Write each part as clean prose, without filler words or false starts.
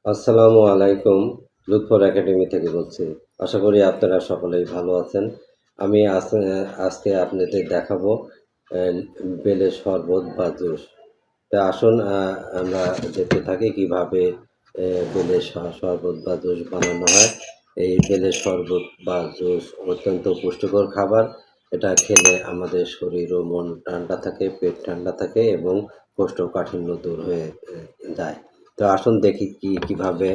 আসসালামু আলাইকুম। লুৎফর একাডেমি থেকে বলছি। আশা করি আপনারা সকলেই ভালো আছেন। আমি আজকে আপনাদের দেখাবো অ্যা বেলের শরবত বা জুস। তো আসুন আমরা দেখতে থাকি কিভাবে বেলের শরবত বা জুস বানানো হয়। এই বেলের শরবত বা জুস অত্যন্ত পুষ্টিকর খাবার। এটা খেলে আমাদের শরীর ও মন ঠান্ডা থাকে, পেট ঠান্ডা থাকে এবং কোষ্ঠকাঠিন্য দূর হয়ে যায়। তো আসুন দেখি কিভাবে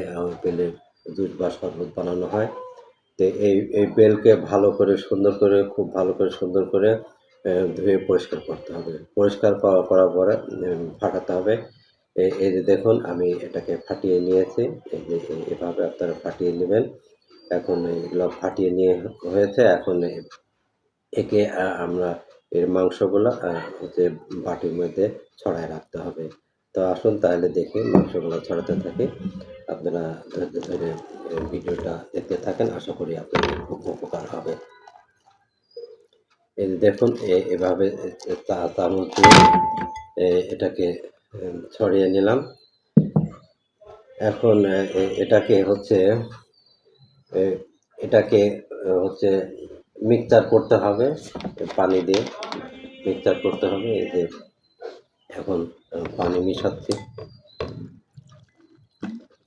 বেলের জুস বা শরবত বানানো হয়। তো এই বেলকে ভালো করে সুন্দর করে খুব ভালো করে সুন্দর করে ধুয়ে পরিষ্কার করতে হবে। পরিষ্কার করার পরে ফাটাতে হবে। এই যে দেখুন আমি এটাকে ফাটিয়ে নিয়েছি। এই যে এভাবে আপনারা ফাটিয়ে নেবেন। এখন এগুলো ফাটিয়ে নিয়ে হয়েছে। এখন একে আমরা এর মাংসগুলা হচ্ছে বাটির মধ্যে ছড়ায় রাখতে হবে। তো আসুন তাহলে দেখি মাংসগুলো ছড়াতে থাকি। আপনারা ধৈর্য ধরে ভিডিওটা দেখতে থাকেন। আশা করি আপনাদের খুব উপকার হবে। এই যে দেখুন এভাবে চামচ দিয়ে এটাকে ছড়িয়ে নিলাম। এখন এটাকে হচ্ছে এ এটাকে হচ্ছে মিক্সচার করতে হবে পানি দিয়ে মিক্সচার করতে হবে। এই যে এখন পানি মিশাচ্ছি।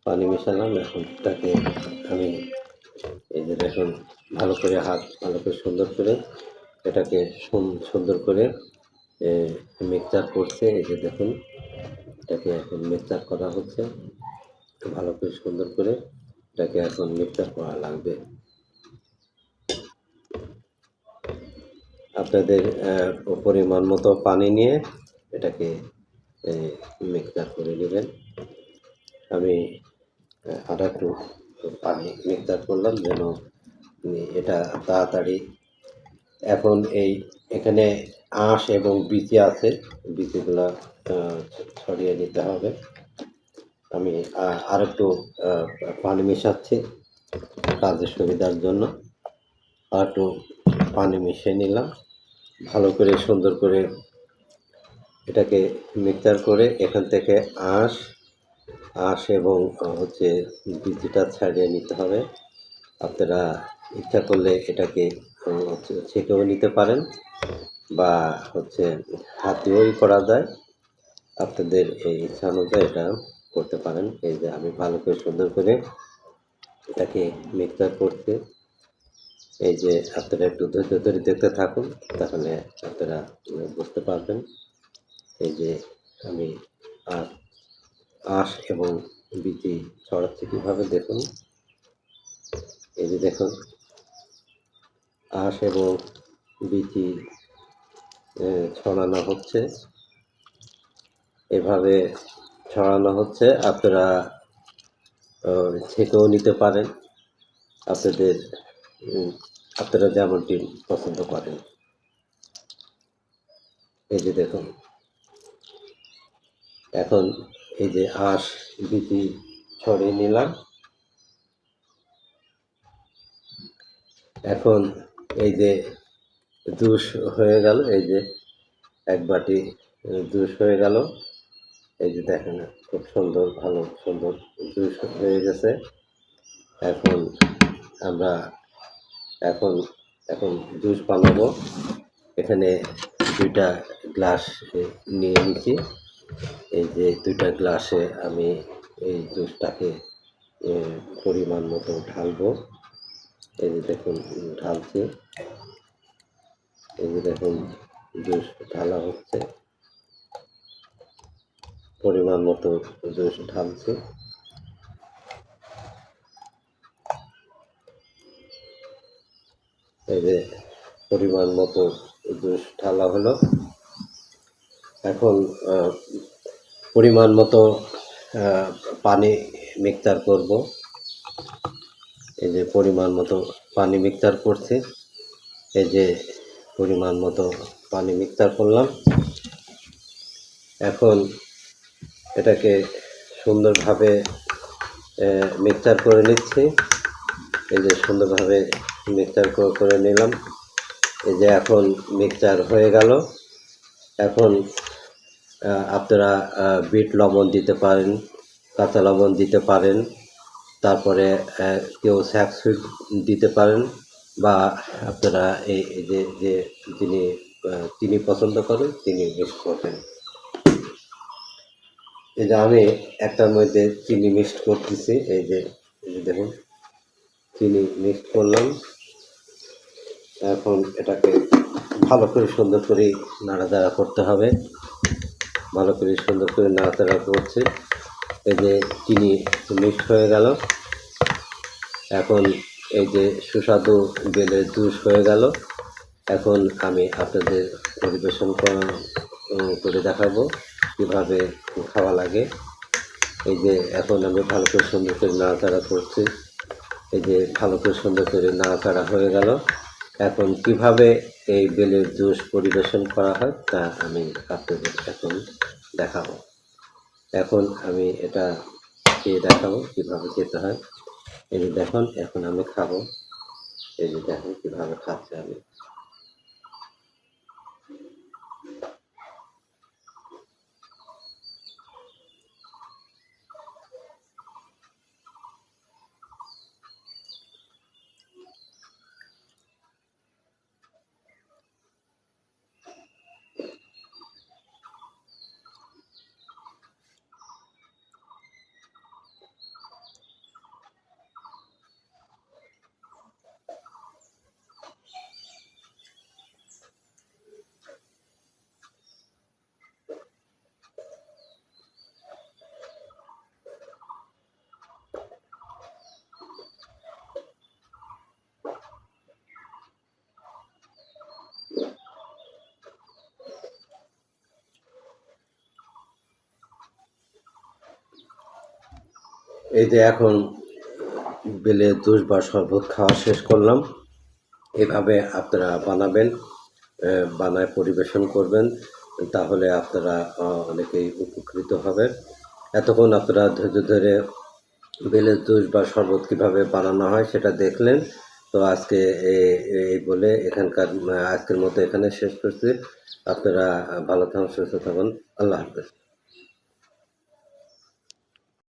পানি মিশালাম। এখন এটাকে আমি এই যে দেখুন ভালো করে ভালো করে সুন্দর করে এটাকে সুন্দর করে মিক্সচার করছে। এই যে দেখুন এটাকে এখন মিক্সচার করা হচ্ছে। ভালো করে সুন্দর করে এটাকে এখন মিক্সচার করা লাগবে। আপনাদের পরিমাণ মতো পানি নিয়ে এটাকে মিক্সচার করে নেবেন। আমি আরেকটু পানি মিক্সচার করলাম যেন এটা তাড়াতাড়ি। এখন এখানে আঁশ এবং বিচি আছে, বিচিগুলা ছড়িয়ে নিতে হবে। আমি আরেকটু পানি মেশাচ্ছি কাজের সুবিধার জন্য। আরেকটু পানি মিশিয়ে নিলাম। ভালো করে সুন্দর করে এটাকে মিক্সচার করে এখান থেকে আঁশ এবং হচ্ছে বিচিটা ছাড়িয়ে নিতে হবে। আপনারা ইচ্ছা করলে এটাকে ছেঁকেও নিতে পারেন বা হচ্ছে হাতেও করা যায়। আপনাদের এই ইচ্ছা অনুযায়ী এটা করতে পারেন। এই যে আমি ভালো করে সুন্দর করে এটাকে মিক্সচার করছি। এই যে আপনারা একটু ধৈর্য ধরে দেখতে থাকুন, তাহলে আপনারা বুঝতে পারবেন। এই যে আমি আঁশ এবং বিচি ছড়াচ্ছি কীভাবে দেখুন। এই যে দেখুন আঁশ এবং বিচি ছড়ানো হচ্ছে। এভাবে ছড়ানো হচ্ছে। আপনারা ছেঁকেও নিতে পারেন আপনাদের আপনারা যেমনটি পছন্দ করেন। এই যে দেখুন এখন এই যে আঁশ বিচি ছড়িয়ে নিলাম। এখন এই যে জুস হয়ে গেল। এই যে এক বাটি জুস হয়ে গেল। এই যে দেখেন খুব সুন্দর ভালো সুন্দর জুস হয়ে গেছে। এখন আমরা এখন এখন জুস বানাবো। এখানে 2টা গ্লাস নিয়ে নিচ্ছি। এই যে 2টা গ্লাসে আমি এই জুসটাকে পরিমাণ মতো ঢালবো। এই যে দেখুন ঢালছি। এই যে দেখুন জুস ঢালা হচ্ছে। পরিমাণ মতো জুস ঢালছি। এই যে পরিমাণ মতো জুস ঢালা হলো। এখন পরিমাণ মতো পানি মিক্সচার করব। এই যে পরিমাণ মতো পানি মিক্সচার করছি। এই যে পরিমাণ মতো পানি মিক্সচার করলাম। এখন এটাকে সুন্দরভাবে মিক্সচার করে নিচ্ছি। এই যে সুন্দরভাবে মিক্সচার করে নিলাম। এই যে এখন মিক্সচার হয়ে গেল। এখন আপনারা বিট লবণ দিতে পারেন, কাঁচা লবণ দিতে পারেন, তারপরে কেউ স্যাপসুড দিতে পারেন, বা আপনারা এই যে যে যিনি চিনি পছন্দ করেন তিনি মিক্স করবেন। এই যে আমি একটার মধ্যে চিনি মিক্সড করতেছি, এই যে দেখুন চিনি মিক্সড করলাম। এখন এটাকে ভালো করে সুন্দর করে নাড়াচাড়া করতে হবে। ভালো করে সুন্দর করে নাড়াচাড়া করছি। এই যে চিনি মিক্সড হয়ে গেল। এখন এই যে সুস্বাদু বেলের জুস হয়ে গেল। এখন আমি আপনাদের পরিবেশন করে দেখাবো কীভাবে খাওয়া লাগে। এই যে এখন আমি ভালো করে সুন্দর করে নাড়াচাড়া করছি। এই যে ভালো করে সুন্দর করে নাড়াচাড়া হয়ে গেল। এখন কিভাবে এই বেলের জুস পরিবেশন করা হয় তা আমি আপনাদের এখন দেখাবো। এখন আমি এটা খেয়ে দেখাবো কীভাবে খেতে হয়। এই যে দেখুন এখন আমি খাবো। এই যে দেখুন কীভাবে খাচ্ছি আমি। এই যে এখন বেলের জুস বা শরবত খাওয়া শেষ করলাম। এভাবে আপনারা বানাবেন, বানায় পরিবেশন করবেন, তাহলে আপনারা অনেকেই উপকৃত হবেন। এতক্ষণ আপনারা ধৈর্য ধরে বেলের জুস বা শরবত কীভাবে বানানো হয় সেটা দেখলেন। তো আজকে এই বলে এখানকার আজকের মতো এখানে শেষ করছি। আপনারা ভালো থাকুন, সুস্থ থাকুন। আল্লাহ হাফেজ।